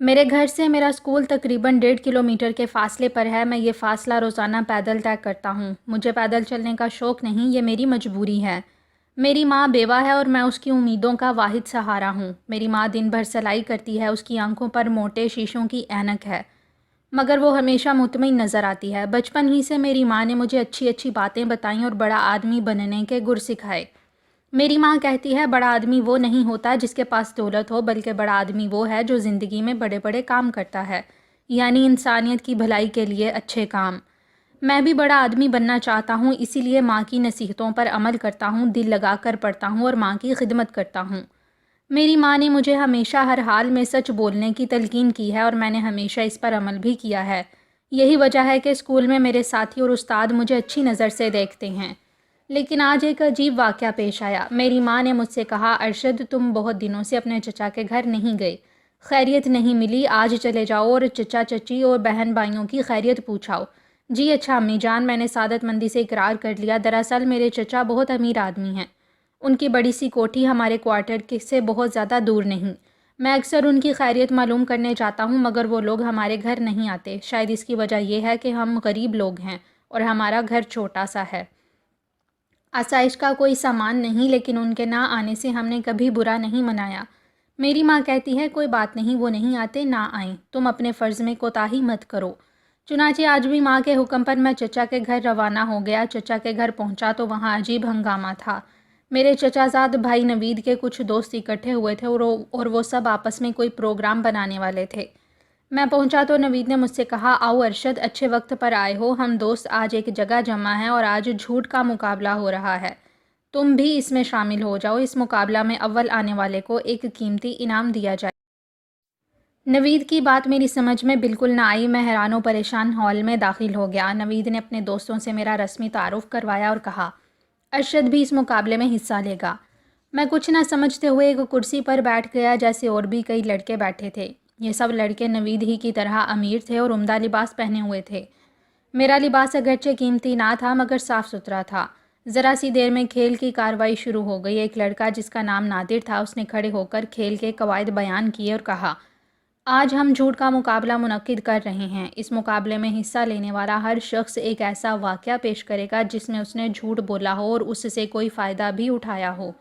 میرے گھر سے میرا اسکول تقریباً 1.5 کلومیٹر کے فاصلے پر ہے۔ میں یہ فاصلہ روزانہ پیدل طے کرتا ہوں۔ مجھے پیدل چلنے کا شوق نہیں، یہ میری مجبوری ہے۔ میری ماں بیوہ ہے اور میں اس کی امیدوں کا واحد سہارا ہوں۔ میری ماں دن بھر سلائی کرتی ہے، اس کی آنکھوں پر موٹے شیشوں کی اینک ہے، مگر وہ ہمیشہ مطمئن نظر آتی ہے۔ بچپن ہی سے میری ماں نے مجھے اچھی اچھی باتیں بتائیں اور بڑا آدمی بننے کے گر سکھائے۔ میری ماں کہتی ہے بڑا آدمی وہ نہیں ہوتا جس کے پاس دولت ہو، بلکہ بڑا آدمی وہ ہے جو زندگی میں بڑے بڑے کام کرتا ہے، یعنی انسانیت کی بھلائی کے لیے اچھے کام۔ میں بھی بڑا آدمی بننا چاہتا ہوں، اسی لیے ماں کی نصیحتوں پر عمل کرتا ہوں، دل لگا کر پڑھتا ہوں اور ماں کی خدمت کرتا ہوں۔ میری ماں نے مجھے ہمیشہ ہر حال میں سچ بولنے کی تلقین کی ہے اور میں نے ہمیشہ اس پر عمل بھی کیا ہے۔ یہی وجہ ہے کہ اسکول میں میرے ساتھی اور استاد مجھے اچھی نظر سے دیکھتے ہیں۔ لیکن آج ایک عجیب واقعہ پیش آیا۔ میری ماں نے مجھ سے کہا، ارشد تم بہت دنوں سے اپنے چچا کے گھر نہیں گئے، خیریت نہیں ملی، آج چلے جاؤ اور چچا چچی اور بہن بھائیوں کی خیریت پوچھاؤ۔ جی اچھا امی جان، میں نے سعادت مندی سے اقرار کر لیا۔ دراصل میرے چچا بہت امیر آدمی ہیں، ان کی بڑی سی کوٹھی ہمارے کوارٹر سے بہت زیادہ دور نہیں۔ میں اکثر ان کی خیریت معلوم کرنے جاتا ہوں، مگر وہ لوگ ہمارے گھر نہیں آتے۔ شاید اس کی وجہ یہ ہے کہ ہم غریب لوگ ہیں اور ہمارا گھر چھوٹا سا ہے۔ آسائش کا کوئی سامان نہیں، لیکن ان کے نہ آنے سے ہم نے کبھی برا نہیں منایا۔ میری ماں کہتی ہے کوئی بات نہیں، وہ نہیں آتے نہ آئیں، تم اپنے فرض میں کوتاہی مت کرو۔ چنانچہ آج بھی ماں کے حکم پر میں چچا کے گھر روانہ ہو گیا۔ چچا کے گھر پہنچا تو وہاں عجیب ہنگامہ تھا۔ میرے چچا زاد بھائی نوید کے کچھ دوست اکٹھے ہوئے تھے اور وہ سب آپس میں کوئی پروگرام بنانے والے تھے۔ میں پہنچا تو نوید نے مجھ سے کہا، آؤ ارشد، اچھے وقت پر آئے ہو، ہم دوست آج ایک جگہ جمع ہیں اور آج جھوٹ کا مقابلہ ہو رہا ہے، تم بھی اس میں شامل ہو جاؤ۔ اس مقابلہ میں اول آنے والے کو ایک قیمتی انعام دیا جائے۔ نوید کی بات میری سمجھ میں بالکل نہ آئی۔ میں حیران و پریشان ہال میں داخل ہو گیا۔ نوید نے اپنے دوستوں سے میرا رسمی تعارف کروایا اور کہا، ارشد بھی اس مقابلے میں حصہ لے گا۔ میں کچھ نہ سمجھتے ہوئے ایک کرسی پر بیٹھ گیا، جیسے اور بھی کئی لڑکے بیٹھے تھے۔ یہ سب لڑکے نوید ہی کی طرح امیر تھے اور عمدہ لباس پہنے ہوئے تھے۔ میرا لباس اگرچہ قیمتی نہ تھا مگر صاف ستھرا تھا۔ ذرا سی دیر میں کھیل کی کارروائی شروع ہو گئی۔ ایک لڑکا جس کا نام نادر تھا، اس نے کھڑے ہو کر کھیل کے قواعد بیان کیے اور کہا، آج ہم جھوٹ کا مقابلہ منعقد کر رہے ہیں۔ اس مقابلے میں حصہ لینے والا ہر شخص ایک ایسا واقعہ پیش کرے گا جس میں اس نے جھوٹ بولا ہو اور اس سے کوئی فائدہ بھی اٹھایا ہو۔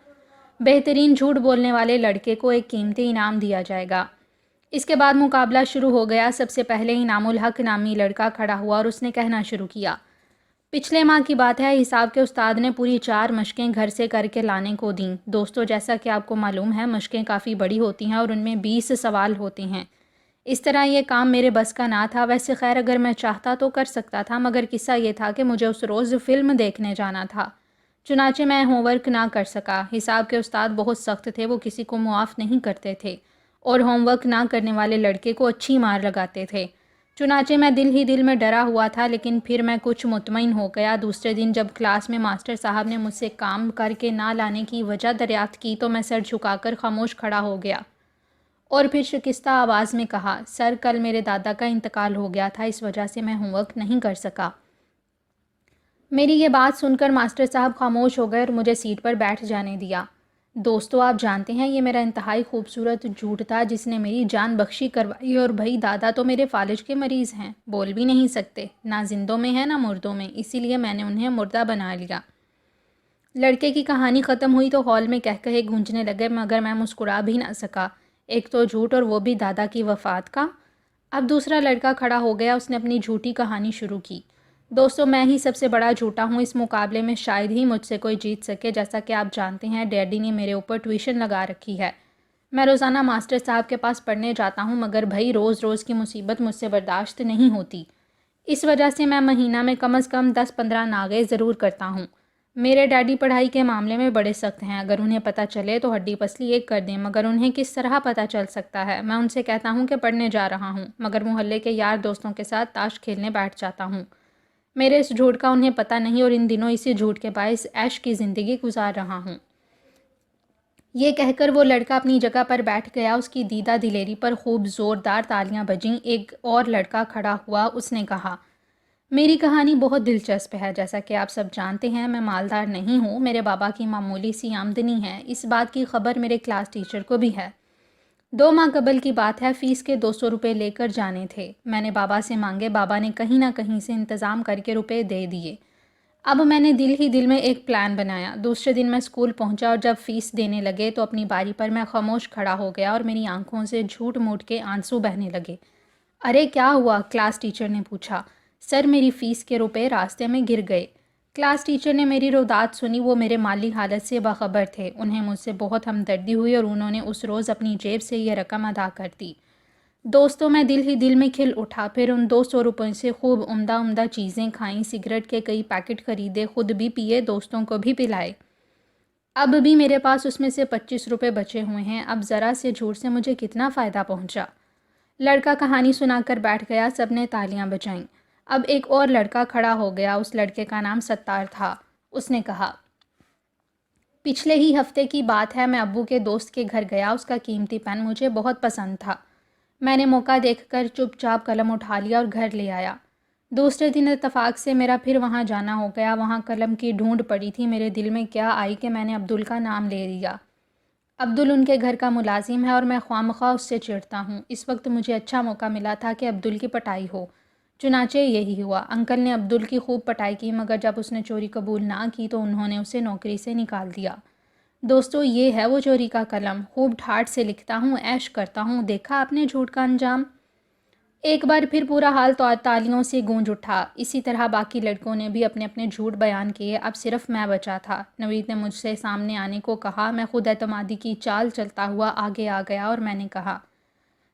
بہترین جھوٹ بولنے والے لڑکے کو ایک قیمتی انعام دیا جائے گا۔ اس کے بعد مقابلہ شروع ہو گیا۔ سب سے پہلے انعام الحق نامی لڑکا کھڑا ہوا اور اس نے کہنا شروع کیا، پچھلے ماہ کی بات ہے، حساب کے استاد نے پوری 4 مشقیں گھر سے کر کے لانے کو دیں۔ دوستو، جیسا کہ آپ کو معلوم ہے، مشقیں کافی بڑی ہوتی ہیں اور ان میں 20 سوال ہوتے ہیں۔ اس طرح یہ کام میرے بس کا نہ تھا۔ ویسے خیر اگر میں چاہتا تو کر سکتا تھا، مگر قصہ یہ تھا کہ مجھے اس روز فلم دیکھنے جانا تھا، چنانچہ میں ہوم ورک نہ کر سکا۔ حساب کے استاد بہت سخت تھے، وہ کسی کو معاف نہیں کرتے تھے اور ہوم ورک نہ کرنے والے لڑکے کو اچھی مار لگاتے تھے۔ چنانچہ میں دل ہی دل میں ڈرا ہوا تھا، لیکن پھر میں کچھ مطمئن ہو گیا۔ دوسرے دن جب کلاس میں ماسٹر صاحب نے مجھ سے کام کر کے نہ لانے کی وجہ دریافت کی تو میں سر جھکا کر خاموش کھڑا ہو گیا اور پھر شکستہ آواز میں کہا، سر کل میرے دادا کا انتقال ہو گیا تھا، اس وجہ سے میں ہوم ورک نہیں کر سکا۔ میری یہ بات سن کر ماسٹر صاحب خاموش ہو گئے اور مجھے سیٹ پر بیٹھ جانے دیا۔ دوستو، آپ جانتے ہیں یہ میرا انتہائی خوبصورت جھوٹ تھا جس نے میری جان بخشی کروائی، اور بھائی دادا تو میرے فالج کے مریض ہیں، بول بھی نہیں سکتے، نہ زندوں میں ہیں نہ مردوں میں، اسی لیے میں نے انہیں مردہ بنا لیا۔ لڑکے کی کہانی ختم ہوئی تو ہال میں کہے گونجنے لگے، مگر میں مسکرا بھی نہ سکا۔ ایک تو جھوٹ اور وہ بھی دادا کی وفات کا۔ اب دوسرا لڑکا کھڑا ہو گیا، اس نے اپنی جھوٹی کہانی شروع کی۔ دوستو، میں ہی سب سے بڑا جھوٹا ہوں، اس مقابلے میں شاید ہی مجھ سے کوئی جیت سکے۔ جیسا کہ آپ جانتے ہیں، ڈیڈی نے میرے اوپر ٹیوشن لگا رکھی ہے۔ میں روزانہ ماسٹر صاحب کے پاس پڑھنے جاتا ہوں، مگر بھائی روز روز کی مصیبت مجھ سے برداشت نہیں ہوتی۔ اس وجہ سے میں مہینہ میں کم از کم 10-15 ناغے ضرور کرتا ہوں۔ میرے ڈیڈی پڑھائی کے معاملے میں بڑے سخت ہیں، اگر انہیں پتہ چلے تو ہڈی پسلی ایک کر دیں، مگر انہیں کس طرح پتہ چل سکتا ہے؟ میں ان سے کہتا ہوں کہ پڑھنے جا رہا ہوں، مگر محلے کے یار دوستوں کے ساتھ تاش کھیلنے بیٹھ جاتا ہوں۔ میرے اس جھوٹ کا انہیں پتہ نہیں اور ان دنوں اسی جھوٹ کے باعث عیش کی زندگی گزار رہا ہوں۔ یہ کہہ کر وہ لڑکا اپنی جگہ پر بیٹھ گیا۔ اس کی دیدہ دلیری پر خوب زوردار تالیاں بجیں۔ ایک اور لڑکا کھڑا ہوا، اس نے کہا، میری کہانی بہت دلچسپ ہے۔ جیسا کہ آپ سب جانتے ہیں، میں مالدار نہیں ہوں، میرے بابا کی معمولی سی آمدنی ہے، اس بات کی خبر میرے کلاس ٹیچر کو بھی ہے۔ 2 ماہ قبل کی بات ہے، فیس کے 200 روپے لے کر جانے تھے۔ میں نے بابا سے مانگے، بابا نے کہیں نہ کہیں سے انتظام کر کے روپے دے دیے۔ اب میں نے دل ہی دل میں ایک پلان بنایا۔ دوسرے دن میں اسکول پہنچا اور جب فیس دینے لگے تو اپنی باری پر میں خاموش کھڑا ہو گیا اور میری آنکھوں سے جھوٹ موٹ کے آنسو بہنے لگے۔ ارے کیا ہوا؟ کلاس ٹیچر نے پوچھا۔ سر میری فیس کے روپے راستے میں گر گئے۔ کلاس ٹیچر نے میری روداد سنی، وہ میرے مالی حالت سے باخبر تھے۔ انہیں مجھ سے بہت ہمدردی ہوئی اور انہوں نے اس روز اپنی جیب سے یہ رقم ادا کر دی۔ دوستوں میں دل ہی دل میں کھل اٹھا، پھر ان 200 روپے سے خوب عمدہ چیزیں کھائیں، سگریٹ کے کئی پیکٹ خریدے، خود بھی پیے، دوستوں کو بھی پلائے۔ اب بھی میرے پاس اس میں سے 25 روپے بچے ہوئے ہیں۔ اب ذرا سے جھوٹ سے مجھے کتنا فائدہ پہنچا۔ لڑکا کہانی سنا کر بیٹھ گیا، سب نے تالیاں بجائیں۔ اب ایک اور لڑکا کھڑا ہو گیا، اس لڑکے کا نام ستار تھا۔ اس نے کہا، پچھلے ہی ہفتے کی بات ہے، میں ابو کے دوست کے گھر گیا، اس کا قیمتی پین مجھے بہت پسند تھا۔ میں نے موقع دیکھ کر چپ چاپ قلم اٹھا لیا اور گھر لے آیا۔ دوسرے دن اتفاق سے میرا پھر وہاں جانا ہو گیا، وہاں قلم کی ڈھونڈ پڑی تھی، میرے دل میں کیا آئی کہ میں نے عبدل کا نام لے لیا۔ عبدل ان کے گھر کا ملازم ہے اور میں خواہ اس سے چڑھتا ہوں۔ اس وقت مجھے اچھا موقع ملا تھا کہ عبدل کی پٹائی ہو۔ چنانچہ یہی ہوا۔ انکل نے عبدل کی خوب پٹائی کی، مگر جب اس نے چوری قبول نہ کی تو انہوں نے اسے نوکری سے نکال دیا۔ دوستو، یہ ہے وہ چوری کا قلم۔ خوب ٹھاٹھ سے لکھتا ہوں، عیش کرتا ہوں۔ دیکھا آپ نے جھوٹ کا انجام؟ ایک بار پھر پورا حال تو تالیوں سے گونج اٹھا۔ اسی طرح باقی لڑکوں نے بھی اپنے اپنے جھوٹ بیان کیے، اب صرف میں بچا تھا۔ نوید نے مجھ سے سامنے آنے کو کہا۔ میں خود اعتمادی کی چال چلتا ہوا آگے آ گیا اور میں نے کہا،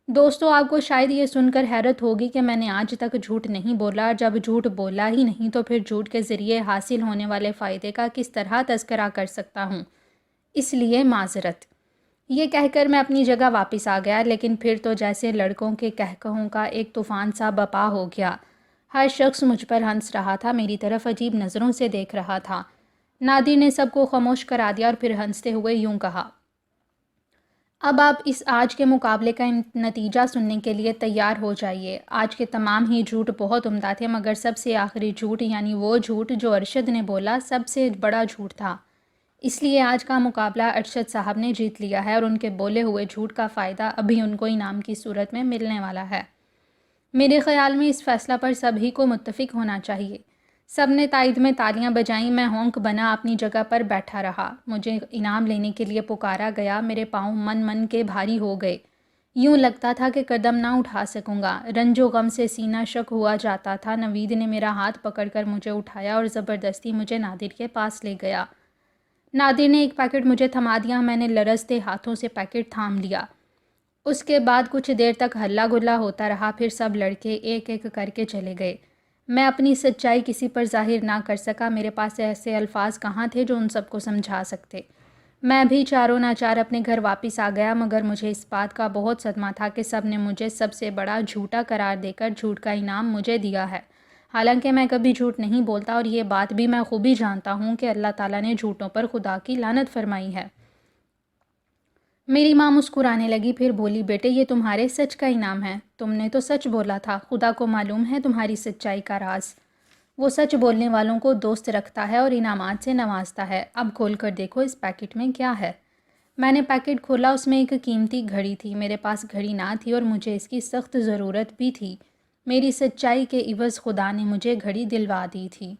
دوستو، آپ کو شاید یہ سن کر حیرت ہوگی کہ میں نے آج تک جھوٹ نہیں بولا۔ جب جھوٹ بولا ہی نہیں تو پھر جھوٹ کے ذریعے حاصل ہونے والے فائدے کا کس طرح تذکرہ کر سکتا ہوں؟ اس لیے معذرت۔ یہ کہہ کر میں اپنی جگہ واپس آ گیا، لیکن پھر تو جیسے لڑکوں کے کہکہوں کا ایک طوفان سا بپا ہو گیا۔ ہر شخص مجھ پر ہنس رہا تھا، میری طرف عجیب نظروں سے دیکھ رہا تھا۔ نادر نے سب کو خاموش کرا دیا اور پھر ہنستے ہوئے یوں کہا، اب آپ اس آج کے مقابلے کا نتیجہ سننے کے لیے تیار ہو جائیے۔ آج کے تمام ہی جھوٹ بہت عمدہ تھے، مگر سب سے آخری جھوٹ، یعنی وہ جھوٹ جو ارشد نے بولا، سب سے بڑا جھوٹ تھا۔ اس لیے آج کا مقابلہ ارشد صاحب نے جیت لیا ہے اور ان کے بولے ہوئے جھوٹ کا فائدہ ابھی ان کو انعام کی صورت میں ملنے والا ہے۔ میرے خیال میں اس فیصلہ پر سبھی کو متفق ہونا چاہیے۔ سب نے تائید میں تالیاں بجائیں، میں ہونک بنا اپنی جگہ پر بیٹھا رہا۔ مجھے انعام لینے کے لیے پکارا گیا، میرے پاؤں من کے بھاری ہو گئے۔ یوں لگتا تھا کہ قدم نہ اٹھا سکوں گا، رنج و غم سے سینہ شک ہوا جاتا تھا۔ نوید نے میرا ہاتھ پکڑ کر مجھے اٹھایا اور زبردستی مجھے نادر کے پاس لے گیا۔ نادر نے ایک پیکٹ مجھے تھما دیا، میں نے لرزتے ہاتھوں سے پیکٹ تھام لیا۔ اس کے بعد کچھ دیر تک ہلہ گلا ہوتا رہا، پھر سب لڑکے ایک ایک کر کے چلے گئے۔ میں اپنی سچائی کسی پر ظاہر نہ کر سکا، میرے پاس ایسے الفاظ کہاں تھے جو ان سب کو سمجھا سکتے۔ میں بھی چاروں ناچار اپنے گھر واپس آ گیا، مگر مجھے اس بات کا بہت صدمہ تھا کہ سب نے مجھے سب سے بڑا جھوٹا قرار دے کر جھوٹ کا انعام مجھے دیا ہے۔ حالانکہ میں کبھی جھوٹ نہیں بولتا اور یہ بات بھی میں خوبی جانتا ہوں کہ اللہ تعالیٰ نے جھوٹوں پر خدا کی لعنت فرمائی ہے۔ میری ماں مسکرانے لگی، پھر بولی، بیٹے یہ تمہارے سچ کا انعام ہے۔ تم نے تو سچ بولا تھا، خدا کو معلوم ہے تمہاری سچائی کا راز۔ وہ سچ بولنے والوں کو دوست رکھتا ہے اور انعامات سے نوازتا ہے۔ اب کھول کر دیکھو اس پیکٹ میں کیا ہے۔ میں نے پیکٹ کھولا، اس میں ایک قیمتی گھڑی تھی۔ میرے پاس گھڑی نہ تھی اور مجھے اس کی سخت ضرورت بھی تھی۔ میری سچائی کے عوض خدا نے مجھے گھڑی دلوا دی تھی۔